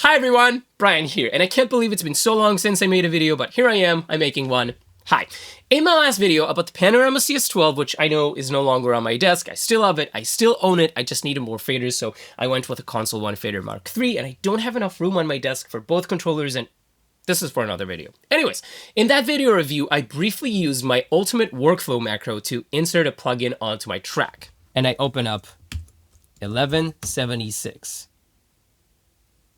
Hi everyone, Brian here, and I can't believe it's been so long since I made a video, but here I am, I'm making one. Hi. In my last video about the Panorama CS12, which I know is no longer on my desk, I still have it, I still own it, I just needed more faders, so I went with a Console 1 Fader Mark III, and I don't have enough room on my desk for both controllers, and this is for another video. Anyways, in that video review, I briefly used my ultimate workflow macro to insert a plugin onto my track. And I open up 1176.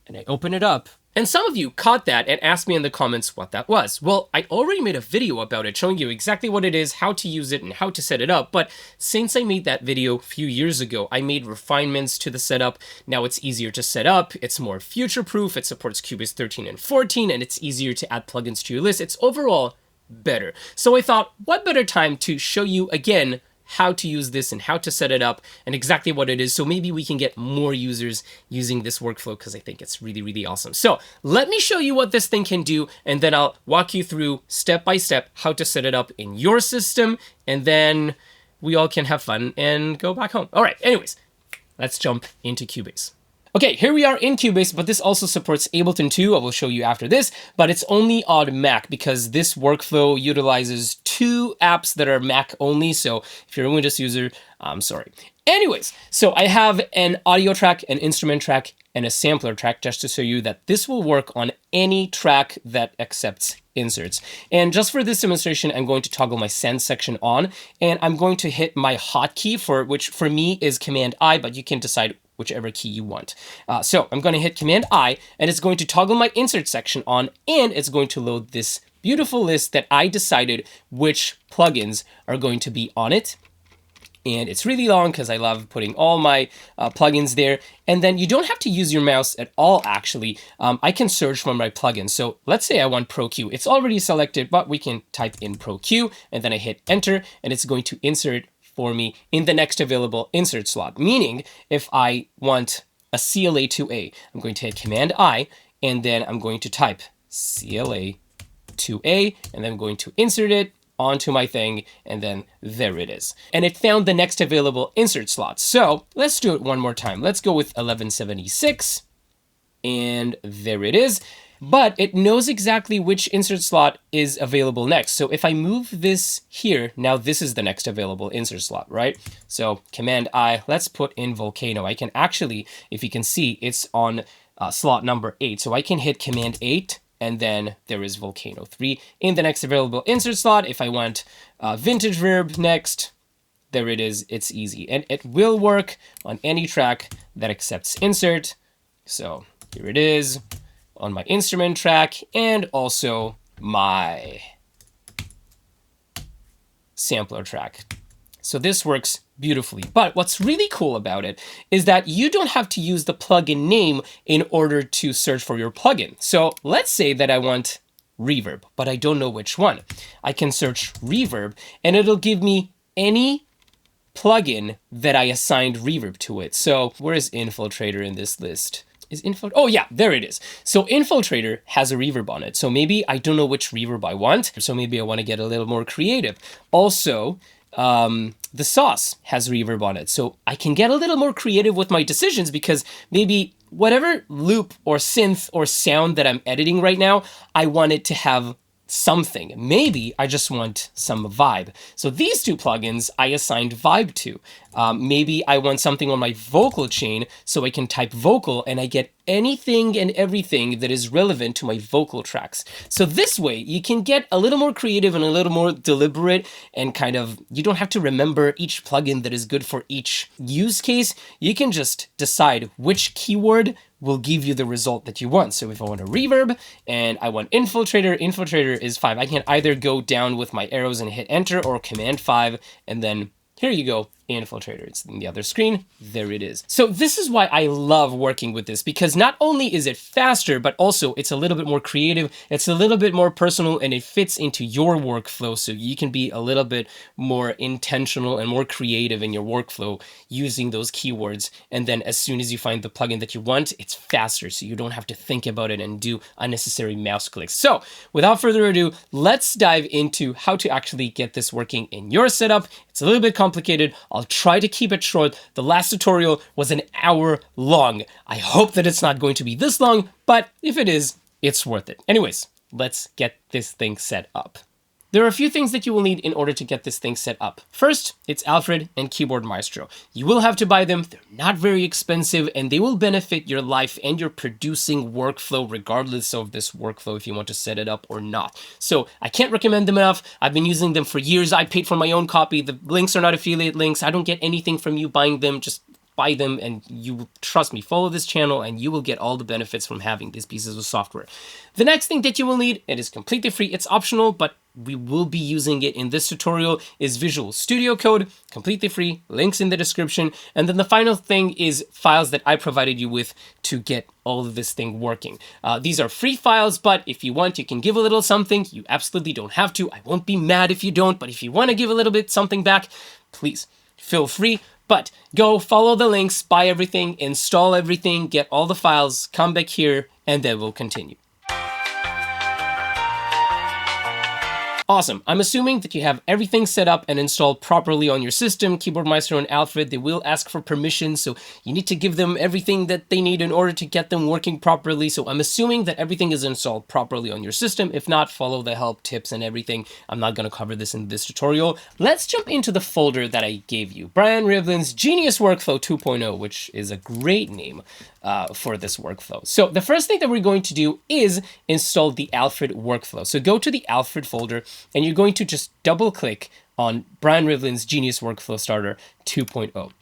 And I open it up, and some of you caught that and asked me in the comments what that was. Well, I already made a video about it showing you exactly what it is, how to use it, and how to set it up, but since I made that video a few years ago, I made refinements to the setup. Now it's easier to set up, it's more future-proof, it supports Cubase 13 and 14, and it's easier to add plugins to your list. It's overall better. So I thought, what better time to show you again how to use this and how to set it up and exactly what it is, so maybe we can get more users using this workflow because I think it's really, really awesome. So let me show you what this thing can do, and then I'll walk you through step by step how to set it up in your system, and then we all can have fun and go back home. All right, anyways, let's jump into Cubase. Okay, here we are in Cubase, but this also supports Ableton too. I will show you after this, but it's only on Mac because this workflow utilizes two apps that are Mac only. So if you're a Windows user, I'm sorry. Anyways, so I have an audio track, an instrument track, and a sampler track just to show you that this will work on any track that accepts inserts. And just for this demonstration, I'm going to toggle my send section on, and I'm going to hit my hotkey, which for me is Command I, but you can decide whichever key you want. So I'm going to hit Command I, and it's going to toggle my insert section on, and it's going to load this beautiful list that I decided which plugins are going to be on it. And it's really long because I love putting all my plugins there. And then you don't have to use your mouse at all, actually. I can search for my plugins. So let's say I want Pro Q. It's already selected, but we can type in Pro Q, and then I hit enter, and it's going to insert for me in the next available insert slot. Meaning, if I want a CLA2A, I'm going to hit Command I, and then I'm going to type CLA2A, and then I'm going to insert it onto my thing, and then there it is. And it found the next available insert slot. So let's do it one more time. Let's go with 1176, and there it is. But it knows exactly which insert slot is available next. So if I move this here, now this is the next available insert slot, right? So Command I, let's put in Volcano. I can actually, if you can see, it's on slot number 8. So I can hit Command 8, and then there is Volcano 3 in the next available insert slot. If I want Vintage Verb next, there it is. It's easy. And it will work on any track that accepts insert. So here it is on my instrument track, and also my sampler track. So this works beautifully. But what's really cool about it is that you don't have to use the plugin name in order to search for your plugin. So let's say that I want reverb, but I don't know which one. I can search reverb, and it'll give me any plugin that I assigned reverb to it. So where is Infiltrator in this list? Oh yeah, there it is. So Infiltrator has a reverb on it. So maybe I don't know which reverb I want. So maybe I want to get a little more creative. Also, the Sauce has reverb on it. So I can get a little more creative with my decisions because maybe whatever loop or synth or sound that I'm editing right now, I want it to have something. Maybe I just want some vibe. So these two plugins I assigned vibe to. Maybe I want something on my vocal chain, so I can type vocal and I get anything and everything that is relevant to my vocal tracks. So this way you can get a little more creative and a little more deliberate, and kind of, you don't have to remember each plugin that is good for each use case. You can just decide which keyword will give you the result that you want. So if I want a reverb and I want Infiltrator, Infiltrator is 5. I can either go down with my arrows and hit enter, or Command 5, and then here you go, Infiltrator. It's in the other screen. There it is. So this is why I love working with this, because not only is it faster, but also it's a little bit more creative. It's a little bit more personal, and it fits into your workflow. So you can be a little bit more intentional and more creative in your workflow using those keywords. And then as soon as you find the plugin that you want, it's faster. So you don't have to think about it and do unnecessary mouse clicks. So without further ado, let's dive into how to actually get this working in your setup. It's a little bit complicated. I'll I'll try to keep it short. The last tutorial was an hour long. I hope that it's not going to be this long, but if it is, it's worth it. Anyways, let's get this thing set up. There are a few things that you will need in order to get this thing set up. First, it's Alfred and Keyboard Maestro. You will have to buy them. They're not very expensive, and they will benefit your life and your producing workflow, regardless of this workflow, if you want to set it up or not. So I can't recommend them enough. I've been using them for years. I paid for my own copy. The links are not affiliate links. I don't get anything from you buying them. Just buy them, and you trust me, follow this channel and you will get all the benefits from having these pieces of software. The next thing that you will need, it is completely free, it's optional, but we will be using it in this tutorial, is Visual Studio Code, completely free, links in the description. And then the final thing is files that I provided you with to get all of this thing working. These are free files, but if you want, you can give a little something. You absolutely don't have to. I won't be mad if you don't, but if you want to give a little bit something back, please feel free. But go follow the links, buy everything, install everything, get all the files, come back here, and then we'll continue. Awesome. I'm assuming that you have everything set up and installed properly on your system. Keyboard Maestro and Alfred, they will ask for permission, so you need to give them everything that they need in order to get them working properly. So I'm assuming that everything is installed properly on your system. If not, follow the help, tips, and everything. I'm not going to cover this in this tutorial. Let's jump into the folder that I gave you. Brian Rivlin's Genius Workflow 2.0, which is a great name for this workflow. So the first thing that we're going to do is install the Alfred workflow. So go to the Alfred folder, and you're going to just double click on Brian Rivlin's Genius Workflow Starter 2.0.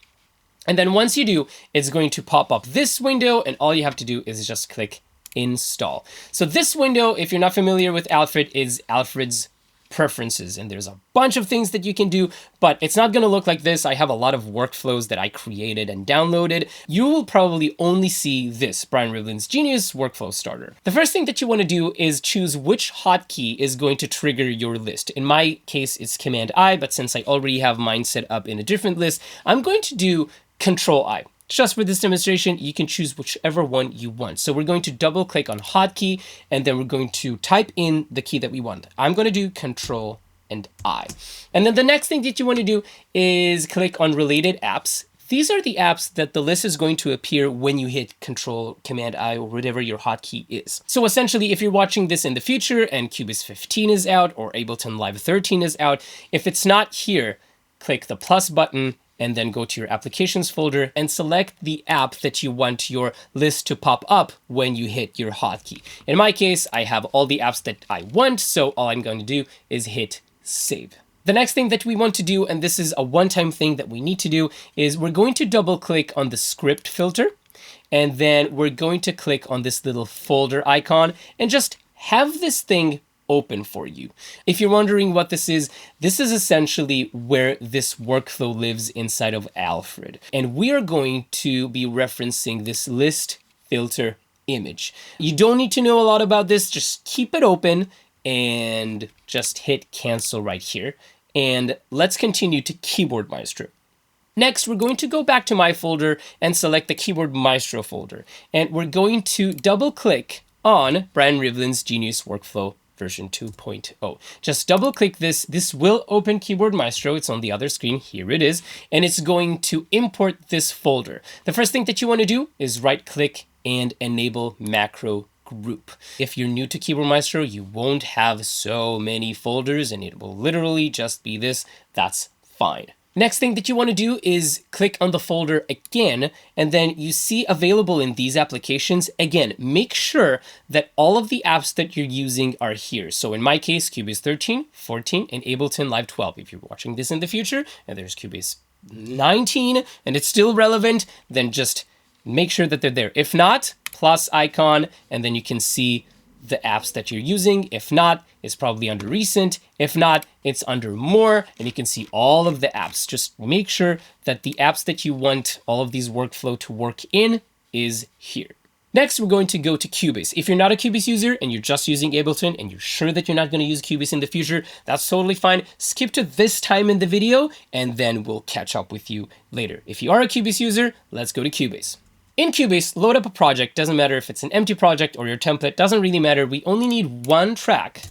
And then once you do, it's going to pop up this window, and all you have to do is just click install. So this window, if you're not familiar with Alfred, is Alfred's preferences, and there's a bunch of things that you can do, but it's not going to look like this. I have a lot of workflows that I created and downloaded. You will probably only see this, Brian Rivlin's Genius Workflow Starter. The first thing that you want to do is choose which hotkey is going to trigger your list. In my case, it's Command I, but since I already have mine set up in a different list, I'm going to do Control I. Just for this demonstration, you can choose whichever one you want. So we're going to double click on hotkey, and then we're going to type in the key that we want. I'm going to do Control and I. And then the next thing that you want to do is click on related apps. These are the apps that the list is going to appear when you hit Control, Command I, or whatever your hotkey is. So essentially, if you're watching this in the future and Cubase 15 is out or Ableton Live 13 is out, if it's not here, click the plus button and then go to your applications folder and select the app that you want your list to pop up when you hit your hotkey. In my case, I have all the apps that I want, so all I'm going to do is hit save. The next thing that we want to do, and this is a one-time thing that we need to do, is we're going to double click on the script filter, and then we're going to click on this little folder icon and just have this thing open for you. If you're wondering what this is essentially where this workflow lives inside of Alfred. And we are going to be referencing this list filter image. You don't need to know a lot about this, just keep it open and just hit cancel right here. And let's continue to Keyboard Maestro. Next, we're going to go back to my folder and select the Keyboard Maestro folder. And we're going to double click on Brian Rivlin's Genius Workflow version 2.0. Just double click this. This will open Keyboard Maestro. It's on the other screen. Here it is. And it's going to import this folder. The first thing that you want to do is right click and enable macro group. If you're new to Keyboard Maestro, you won't have so many folders and it will literally just be this. That's fine. Next thing that you want to do is click on the folder again, and then you see available in these applications. Again, make sure that all of the apps that you're using are here. So in my case, Cubase 13, 14, and Ableton Live 12. If you're watching this in the future, and there's Cubase 19, and it's still relevant, then just make sure that they're there. If not, plus icon, and then you can see the apps that you're using. If not, it's probably under recent. If not, it's under more, and you can see all of the apps. Just make sure that the apps that you want all of these workflow to work in is here. Next, we're going to go to Cubase. If you're not a Cubase user and you're just using Ableton and you're sure that you're not going to use Cubase in the future, that's totally fine. Skip to this time in the video and then we'll catch up with you later. If you are a Cubase user, let's go to Cubase. In Cubase, load up a project. Doesn't matter if it's an empty project or your template, doesn't really matter. We only need one track.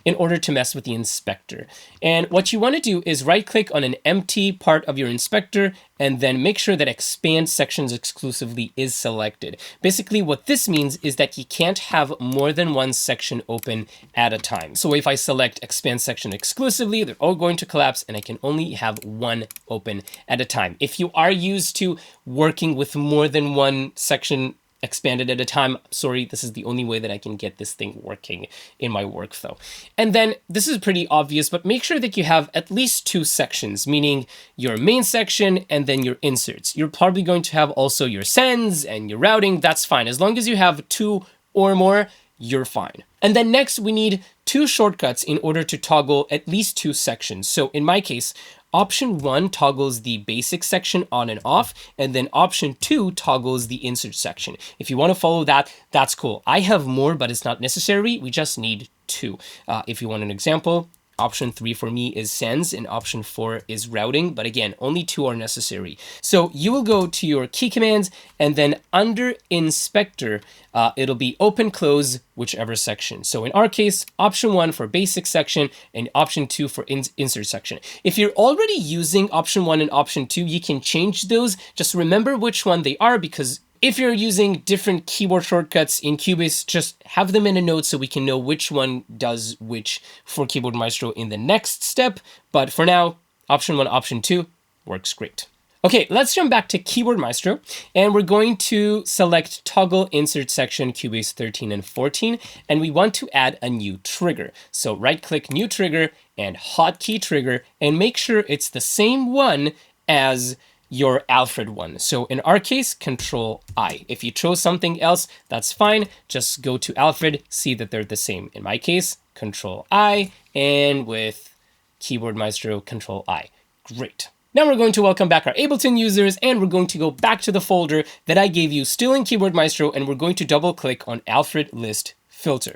in order to mess with the inspector. And what you want to do is right click on an empty part of your inspector and then make sure that expand sections exclusively is selected. Basically what this means is that you can't have more than one section open at a time. So if I select expand section exclusively, they're all going to collapse and I can only have one open at a time. If you are used to working with more than one section expanded at a time, sorry, this is the only way that I can get this thing working in my workflow. And then this is pretty obvious, but make sure that you have at least two sections, meaning your main section and then your inserts. You're probably going to have also your sends and your routing. That's fine. As long as you have two or more, you're fine. And then next we need two shortcuts in order to toggle at least two sections. So in my case, option 1 toggles the basic section on and off, and then option 2 toggles the insert section. If you want to follow that, that's cool. I have more, but it's not necessary. We just need 2. If you want an example, option 3 for me is sends and option 4 is routing, but again, only 2 are necessary. So you will go to your key commands and then under inspector, it'll be open, close, whichever section. So in our case, option 1 for basic section and option 2 for insert section. If you're already using option 1 and option 2, you can change those. Just remember which one they are, because if you're using different keyboard shortcuts in Cubase, just have them in a note so we can know which one does which for Keyboard Maestro in the next step. But for now, option 1, option 2 works great. Okay, let's jump back to Keyboard Maestro, and we're going to select Toggle Insert Section Cubase 13 and 14, and we want to add a new trigger. So right-click New Trigger and Hotkey Trigger, and make sure it's the same one as your Alfred one. So in our case, Control I. If you chose something else, that's fine. Just go to Alfred, see that they're the same. In my case, Control I, and with Keyboard Maestro, Control I. Great. Now we're going to welcome back our Ableton users, and we're going to go back to the folder that I gave you still in Keyboard Maestro, and we're going to double click on Alfred List Filter.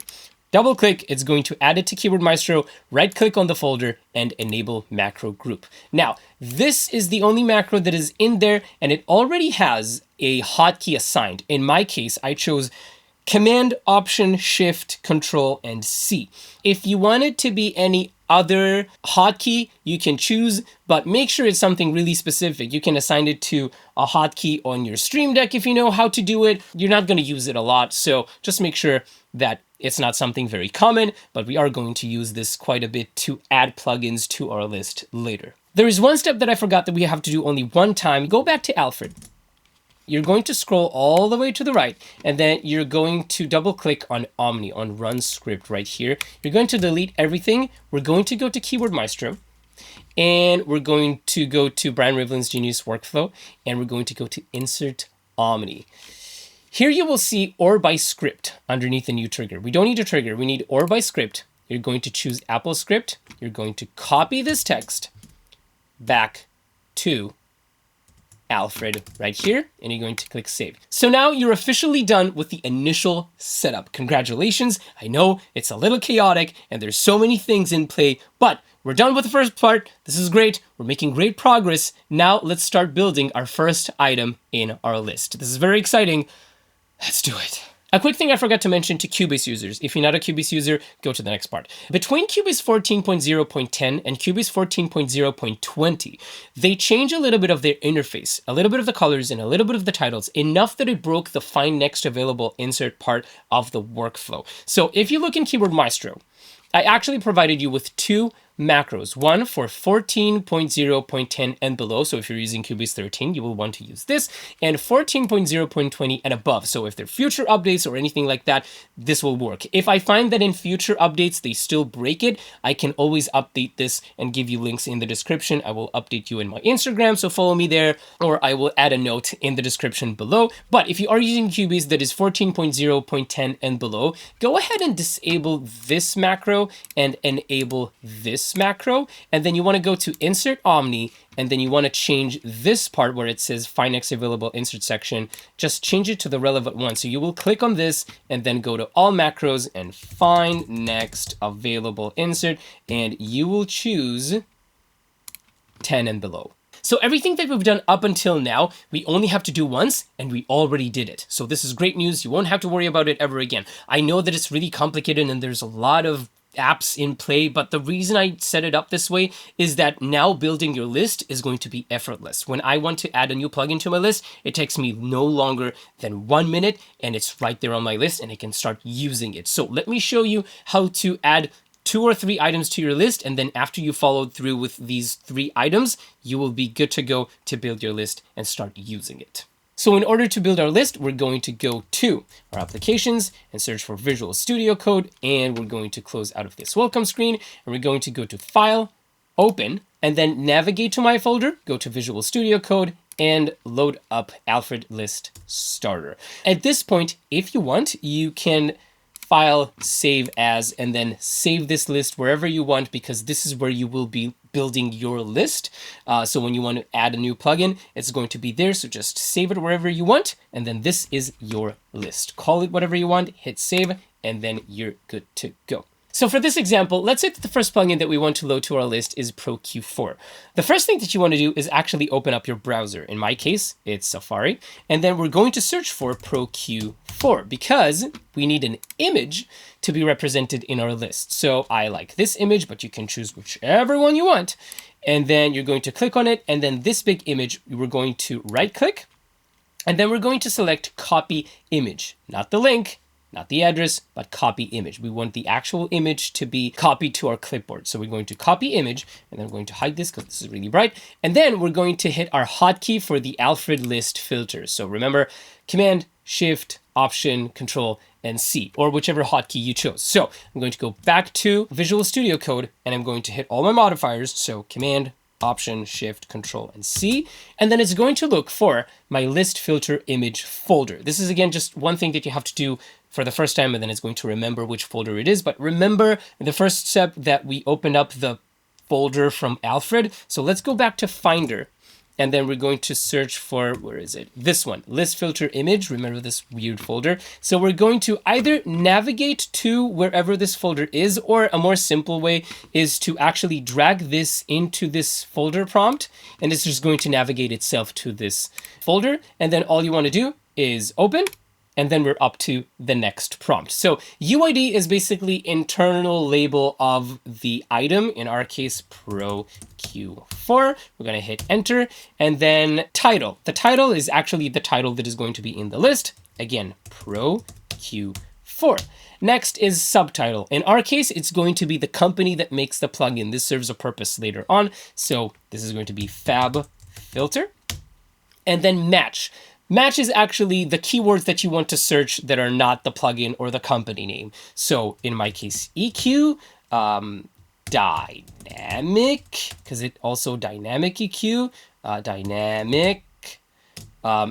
Double click, it's going to add it to Keyboard Maestro, right click on the folder and enable macro group. Now, this is the only macro that is in there and it already has a hotkey assigned. In my case, I chose Command, Option, Shift, Control, and C. If you want it to be any other hotkey, you can choose, but make sure it's something really specific. You can assign it to a hotkey on your Stream Deck if you know how to do it. You're not going to use it a lot, so just make sure that it's not something very common, but we are going to use this quite a bit to add plugins to our list later. There is one step that I forgot that we have to do only one time. Go back to Alfred. You're going to scroll all the way to the right, and then you're going to double click on Omni, on Run Script right here. You're going to delete everything. We're going to go to Keyboard Maestro, and we're going to go to Brian Rivlin's Genius Workflow, and we're going to go to Insert Omni. Here you will see OR by script underneath the new trigger. We don't need a trigger, we need OR by script. You're going to choose Apple script. You're going to copy this text back to Alfred right here, and you're going to click save. So now you're officially done with the initial setup. Congratulations. I know it's a little chaotic and there's so many things in play, but we're done with the first part. This is great. We're making great progress. Now let's start building our first item in our list. This is very exciting. Let's do it. A quick thing I forgot to mention to Cubase users. If you're not a Cubase user, go to the next part. Between Cubase 14.0.10 and Cubase 14.0.20, they change a little bit of their interface, a little bit of the colors, and a little bit of the titles, enough that it broke the find next available insert part of the workflow. So if you look in Keyboard Maestro, I actually provided you with two macros, one for 14.0.10 and below. So if you're using Cubase 13, you will want to use this, and 14.0.20 and above. So if there are future updates or anything like that, this will work. If I find that in future updates, they still break it, I can always update this and give you links in the description. I will update you in my Instagram, so follow me there, or I will add a note in the description below. But if you are using Cubase that is 14.0.10 and below, go ahead and disable this macro and enable this macro, and then you want to go to Insert Omni, and then you want to change this part where it says Find Next Available Insert Section. Just change it to the relevant one. So you will click on this and then go to All Macros and Find Next Available Insert, and you will choose 10 and below. So everything that we've done up until now, we only have to do once, and we already did it. So this is great news. You won't have to worry about it ever again. I know that it's really complicated and there's a lot of apps in play, but the reason I set it up this way is that now building your list is going to be effortless. When I want to add a new plugin to my list, it takes me no longer than 1 minute, and it's right there on my list, and I can start using it. So let me show you how to add 2 or 3 items to your list, and then after you followed through with these 3 items, you will be good to go to build your list and start using it. So in order to build our list, we're going to go to our applications and search for Visual Studio Code, and we're going to close out of this welcome screen, and we're going to go to File, Open, and then navigate to my folder, go to Visual Studio Code, and load up Alfred List Starter. At this point, if you want, you can File, Save As, and then save this list wherever you want, because this is where you will be building your list. So when you want to add a new plugin, it's going to be there. So just save it wherever you want, and then this is your list. Call it whatever you want, hit save, and then you're good to go. So for this example, let's say that the first plugin that we want to load to our list is Pro Q4. The first thing that you want to do is actually open up your browser. In my case, it's Safari. And then we're going to search for Pro Q4 because we need an image to be represented in our list. So I like this image, but you can choose whichever one you want. And then you're going to click on it. And then this big image, we're going to right click. And then we're going to select Copy Image, not the link, not the address, but copy image. We want the actual image to be copied to our clipboard. So we're going to copy image, and then we're going to hide this because this is really bright. And then we're going to hit our hotkey for the Alfred list filter. So remember, Command, Shift, Option, Control, and C, or whichever hotkey you chose. So I'm going to go back to Visual Studio Code, and I'm going to hit all my modifiers. So Command, Option, Shift, Control, and C. And then it's going to look for my list filter image folder. This is, again, just one thing that you have to do for the first time, and then it's going to remember which folder it is. But remember the first step that we opened up the folder from Alfred. So let's go back to Finder, and then we're going to search for, where is it? This one, list filter image. Remember this weird folder. So we're going to either navigate to wherever this folder is, or a more simple way is to actually drag this into this folder prompt, and it's just going to navigate itself to this folder. And then all you want to do is open, and then we're up to the next prompt. So UID is basically internal label of the item, in our case, Pro Q4. We're going to hit enter, and then title. The title is actually the title that is going to be in the list. Again, Pro Q4. Next is subtitle. In our case, it's going to be the company that makes the plugin. This serves a purpose later on. So this is going to be Fab Filter. And then match. Match is actually the keywords that you want to search that are not the plugin or the company name. So in my case, EQ, dynamic, because it also dynamic EQ, dynamic.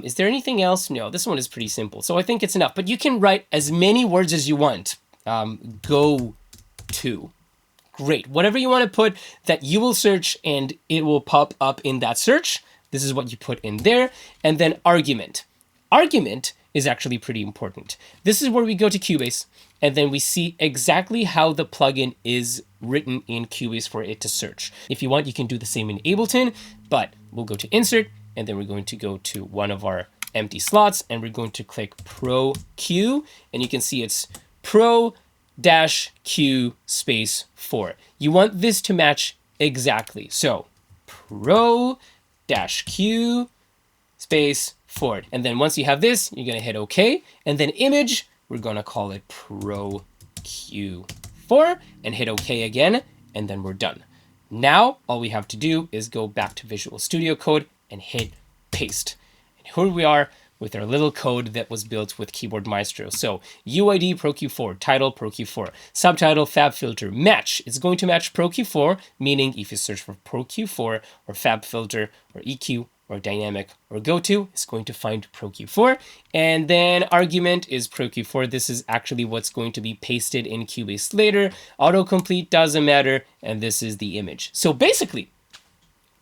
Is there anything else? No, this one is pretty simple. So I think it's enough, but you can write as many words as you want. Go to. Great. Whatever you want to put that you will search and it will pop up in that search. This is what you put in there. And then argument. Argument is actually pretty important. This is where we go to Cubase, and then we see exactly how the plugin is written in Cubase for it to search. If you want, you can do the same in Ableton, but we'll go to Insert, and then we're going to go to one of our empty slots, and we're going to click Pro Q, and you can see it's Pro-Q space 4. You want this to match exactly. So Pro-Q space 4. And then once you have this, you're going to hit OK. And then image, we're going to call it Pro Q4 and hit OK again. And then we're done. Now, all we have to do is go back to Visual Studio Code and hit paste. And here we are with our little code that was built with Keyboard Maestro. So UID Pro Q4, title Pro Q4, subtitle Fab Filter, match. It's going to match Pro Q4, meaning if you search for Pro Q4 or Fab Filter or EQ or Dynamic or Go To, it's going to find Pro Q4. And then argument is Pro Q4. This is actually what's going to be pasted in Cubase later. Autocomplete doesn't matter. And this is the image. So basically,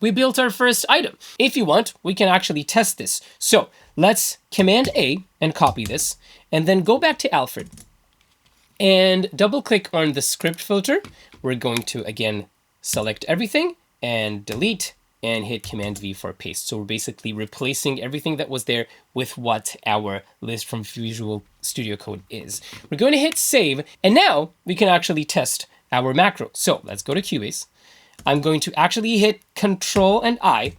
we built our first item. If you want, we can actually test this. So let's Command A and copy this, and then go back to Alfred and double click on the script filter. We're going to, again, select everything and delete and hit Command V for paste. So we're basically replacing everything that was there with what our list from Visual Studio Code is. We're going to hit save, and now we can actually test our macro. So let's go to Cubase. I'm going to actually hit Control and I,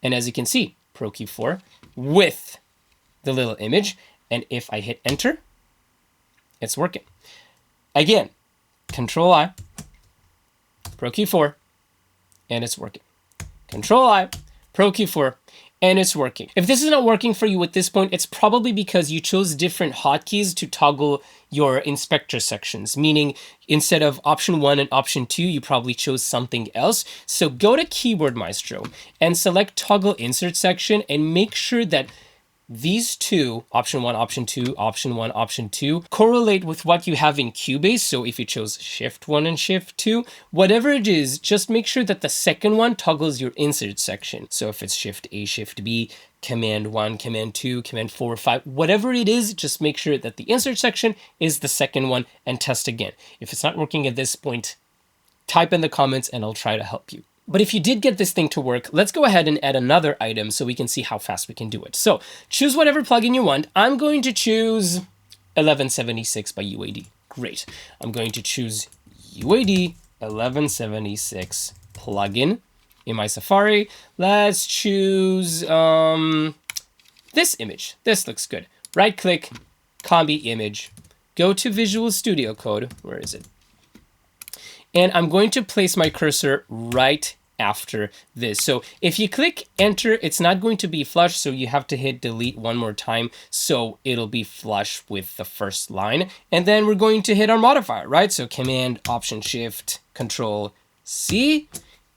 and as you can see, Pro Q4 with the little image. And if I hit Enter, it's working. Again, Control I, Pro Q4, and it's working. Control I, Pro Q4, and it's working. If this is not working for you at this point, it's probably because you chose different hotkeys to toggle your inspector sections, meaning instead of option 1 and option 2, you probably chose something else. So go to Keyboard Maestro and select Toggle Insert Section and make sure that these two, option 1, option 2, option 1, option 2, correlate with what you have in Cubase. So if you chose Shift 1 and Shift 2, whatever it is, just make sure that the second one toggles your insert section. So if it's Shift A, Shift B, Command 1, Command 2, Command 4, 5, whatever it is, just make sure that the insert section is the second one and test again. If it's not working at this point, type in the comments and I'll try to help you. But if you did get this thing to work, let's go ahead and add another item so we can see how fast we can do it. So choose whatever plugin you want. I'm going to choose 1176 by UAD. Great. I'm going to choose UAD 1176 plugin in my Safari. Let's choose this image. This looks good. Right click, Combi image, go to Visual Studio Code. Where is it? And I'm going to place my cursor right after this. So if you click enter, it's not going to be flush. So you have to hit delete one more time. So it'll be flush with the first line. And then we're going to hit our modifier, right? So Command, Option, Shift, Control, C.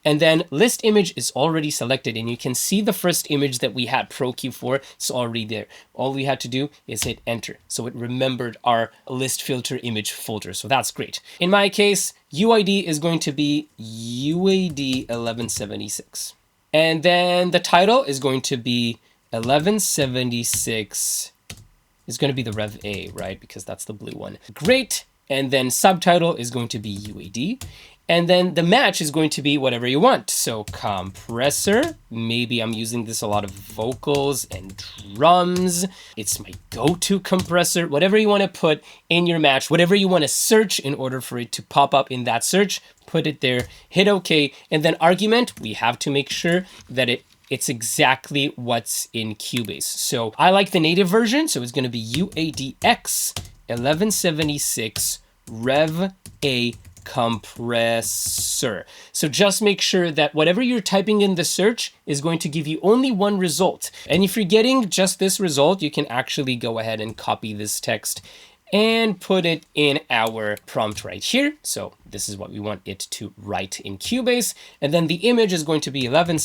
And then list image is already selected and you can see the first image that we had, Pro Q4, it's already there. All we had to do is hit enter. So it remembered our list filter image folder. So that's great. In my case, UID is going to be UAD 1176. And then the title is going to be 1176 is going to be the Rev A, right? Because that's the blue one. Great. And then subtitle is going to be UAD. And then the match is going to be whatever you want. So compressor, maybe I'm using this a lot of vocals and drums. It's my go-to compressor, whatever you want to put in your match, whatever you want to search in order for it to pop up in that search, put it there, hit OK. And then argument, we have to make sure that it's exactly what's in Cubase. So I like the native version. So it's going to be UADX 1176 Rev A compressor. So just make sure that whatever you're typing in the search is going to give you only one result. And if you're getting just this result, you can actually go ahead and copy this text and put it in our prompt right here. So this is what we want it to write in Cubase. And then the image is going to be let's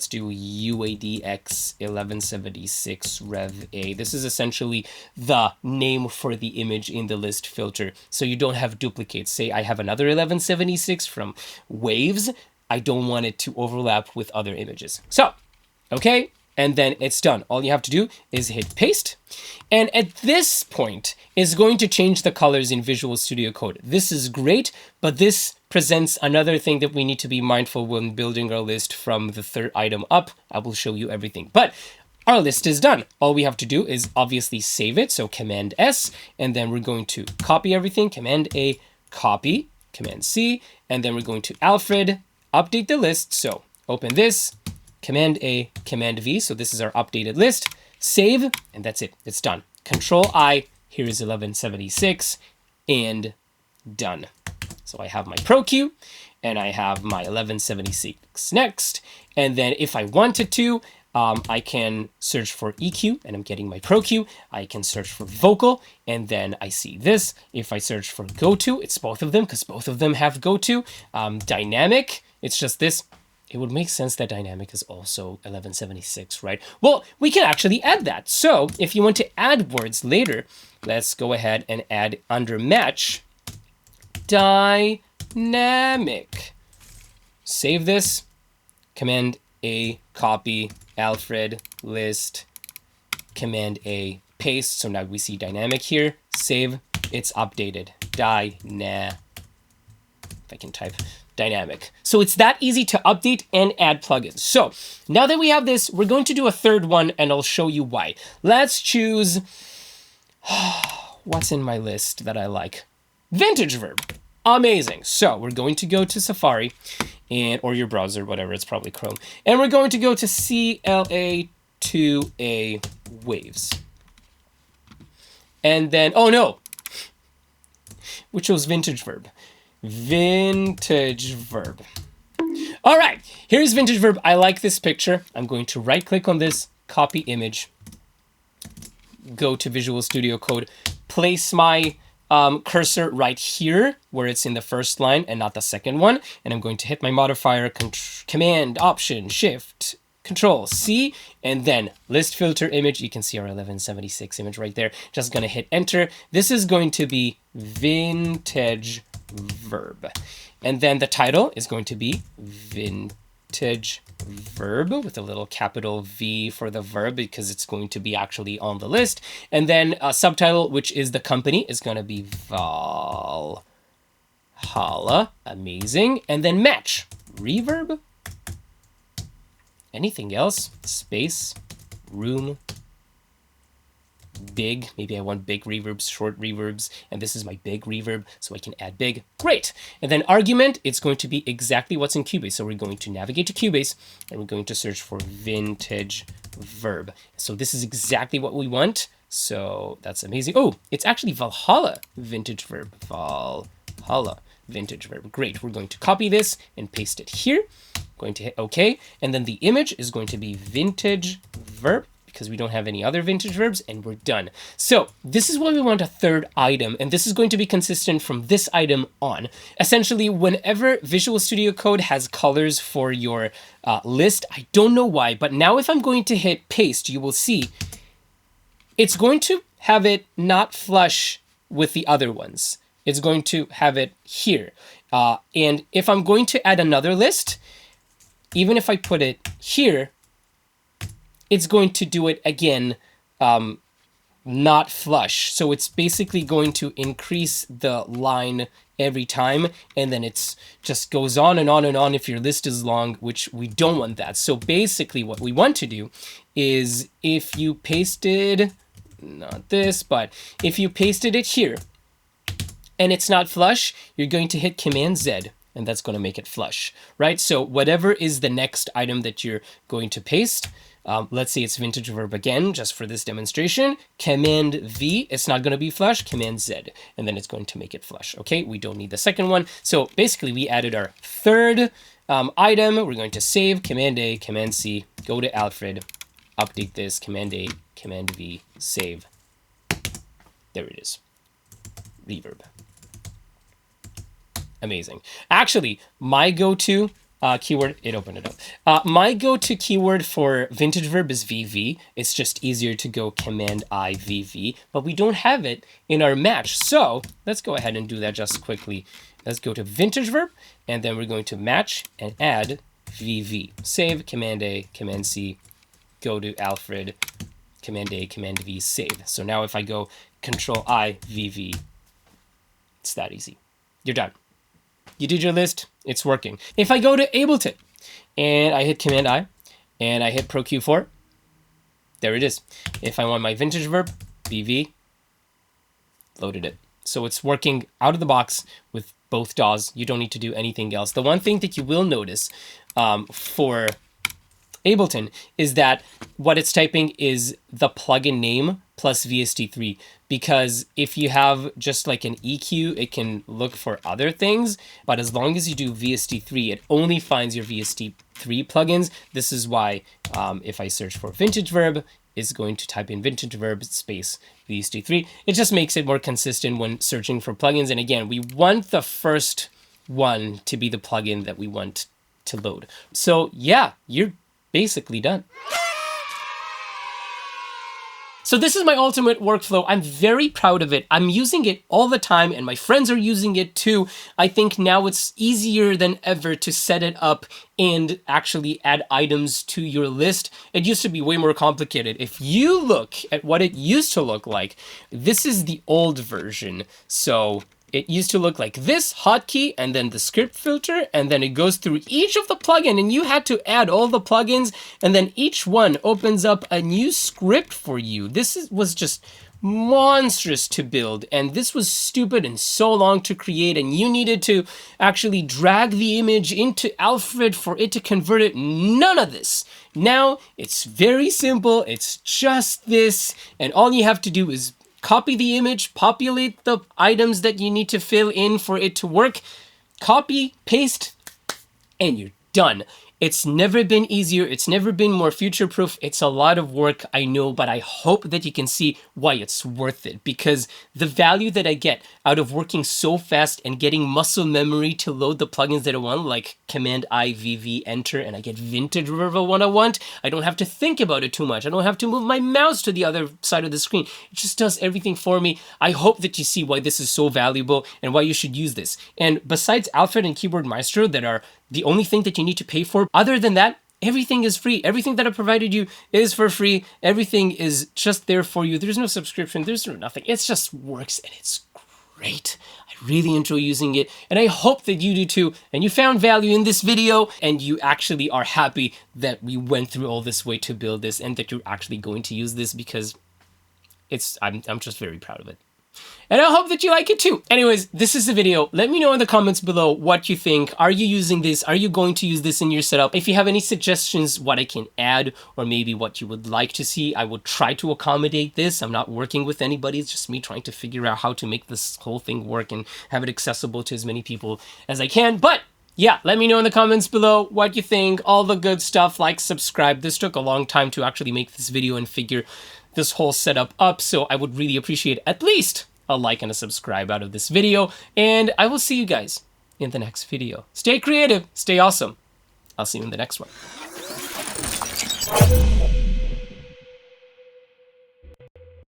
do UADX 1176 Rev A. This is essentially the name for the image in the list filter. So you don't have duplicates. Say I have another 1176 from Waves. I don't want it to overlap with other images. So, okay. And then it's done. All you have to do is hit paste. And at this point is going to change the colors in Visual Studio Code. This is great, but this presents another thing that we need to be mindful when building our list from the third item up. I will show you everything. But our list is done. All we have to do is obviously save it. So Command S, and then we're going to copy everything. Command A, copy, Command C, and then we're going to Alfred, update the list. So open this. Command A, Command V. So this is our updated list. Save, and that's it. It's done. Control I, here is 1176, and done. So I have my Pro Q, and I have my 1176 next. And then if I wanted to, I can search for EQ, and I'm getting my Pro Q. I can search for vocal, and then I see this. If I search for go-to, it's both of them, because both of them have go-to. Dynamic, it's just this. It would make sense that dynamic is also 1176, right? Well, we can actually add that. So if you want to add words later, let's go ahead and add under match, dynamic. Save this, Command A, copy, Alfred, list, Command A, paste. So now we see dynamic here. Save, it's updated. If I can type. Dynamic. So it's that easy to update and add plugins. So now that we have this, we're going to do a third one and I'll show you why. Let's choose what's in my list that I like. Vintage verb. Amazing. So we're going to go to Safari or your browser, whatever, it's probably Chrome. And we're going to go to CLA2A waves. And then, oh no, we chose vintage verb. Vintage verb. All right, here's vintage verb. I like this picture. I'm going to right click on this, copy image, go to Visual Studio Code, place my cursor right here where it's in the first line and not the second one. And I'm going to hit my modifier, Command, Option, Shift, Control C, and then list filter image. You can see our 1176 image right there. Just going to hit enter. This is going to be vintage verb. And then the title is going to be vintage verb with a little capital V for the verb because it's going to be actually on the list. And then a subtitle, which is the company, is going to be Valhalla. Amazing. And then match. Reverb. Anything else? Space. Room. Big. Maybe I want big reverbs, short reverbs, and this is my big reverb, so I can add big. Great. And then argument, it's going to be exactly what's in Cubase. So we're going to navigate to Cubase, and we're going to search for vintage verb. So this is exactly what we want. So that's amazing. Oh, it's actually Valhalla vintage verb. Valhalla vintage verb. Great. We're going to copy this and paste it here. Going to hit OK. And then the image is going to be vintage verb, because we don't have any other vintage verbs, and we're done. So this is why we want a third item, and this is going to be consistent from this item on. Essentially, whenever Visual Studio Code has colors for your list, I don't know why, but now if I'm going to hit paste, you will see it's going to have it not flush with the other ones. It's going to have it here. And if I'm going to add another list, even if I put it here, it's going to do it again, not flush. So it's basically going to increase the line every time, and then it's just goes on and on and on if your list is long, which we don't want that. So basically what we want to do is if you pasted, not this, but if you pasted it here and it's not flush, you're going to hit Command Z, and that's going to make it flush, right? So whatever is the next item that you're going to paste, let's say it's vintage verb again, just for this demonstration. Command V, it's not going to be flush. Command Z, and then it's going to make it flush. Okay, we don't need the second one. So basically, we added our third item. We're going to save. Command A, Command C, go to Alfred, update this. Command A, Command V, save. There it is. Reverb. Amazing. Actually, my go-to keyword, it opened it up. My go-to keyword for vintage verb is VV. It's just easier to go Command I VV, but we don't have it in our match. So let's go ahead and do that just quickly. Let's go to vintage verb, and then we're going to match and add VV. Save, Command A, Command C, go to Alfred, Command A, Command V, save. So now if I go Control I VV, it's that easy. You're done. You did your list, it's working. If I go to Ableton and I hit Command I and I hit Pro Q4, there it is. If I want my vintage verb, VV, loaded it. So it's working out of the box with both DAWs. You don't need to do anything else. The one thing that you will notice for Ableton is that what it's typing is the plugin name plus VST3, because if you have just like an EQ, it can look for other things, but as long as you do VST3, it only finds your VST3 plugins. This is why if I search for vintage verb, it's going to type in vintage verb space VST3. It just makes it more consistent when searching for plugins. And again, we want the first one to be the plugin that we want to load. So yeah, you're basically done. So this is my ultimate workflow. I'm very proud of it. I'm using it all the time, and my friends are using it too. I think now it's easier than ever to set it up and actually add items to your list. It used to be way more complicated. If you look at what it used to look like, this is the old version. So it used to look like this hotkey and then the script filter, and then it goes through each of the plugin, and you had to add all the plugins, and then each one opens up a new script for you. Was just monstrous to build, and this was stupid and so long to create, and you needed to actually drag the image into Alfred for it to convert it. None of this. Now it's very simple. It's just this, and all you have to do is copy the image, populate the items that you need to fill in for it to work, copy, paste, and you're done. It's never been easier. It's never been more future-proof. It's a lot of work, I know, but I hope that you can see why it's worth it, because the value that I get out of working so fast and getting muscle memory to load the plugins that I want, like Command-I-V-V, Enter, and I get vintage Rivlin when I want. I don't have to think about it too much. I don't have to move my mouse to the other side of the screen. It just does everything for me. I hope that you see why this is so valuable and why you should use this. And besides Alfred and Keyboard Maestro that are the only thing that you need to pay for, other than that, everything is free. Everything that I provided you is for free. Everything is just there for you. There's no subscription. There's no nothing. It just works and it's great. I really enjoy using it, and I hope that you do too, and you found value in this video, and you actually are happy that we went through all this way to build this, and that you're actually going to use this, because I'm just very proud of it. And I hope that you like it too. Anyways, this is the video. Let me know in the comments below what you think. Are you using this? Are you going to use this in your setup? If you have any suggestions what I can add, or maybe what you would like to see, I will try to accommodate this. I'm not working with anybody. It's just me trying to figure out how to make this whole thing work and have it accessible to as many people as I can. But yeah, let me know in the comments below what you think, all the good stuff, like, subscribe. This took a long time to actually make this video and figure this whole setup up, so I would really appreciate at least a like and a subscribe out of this video, and I will see you guys in the next video. Stay creative, stay awesome. I'll see you in the next one.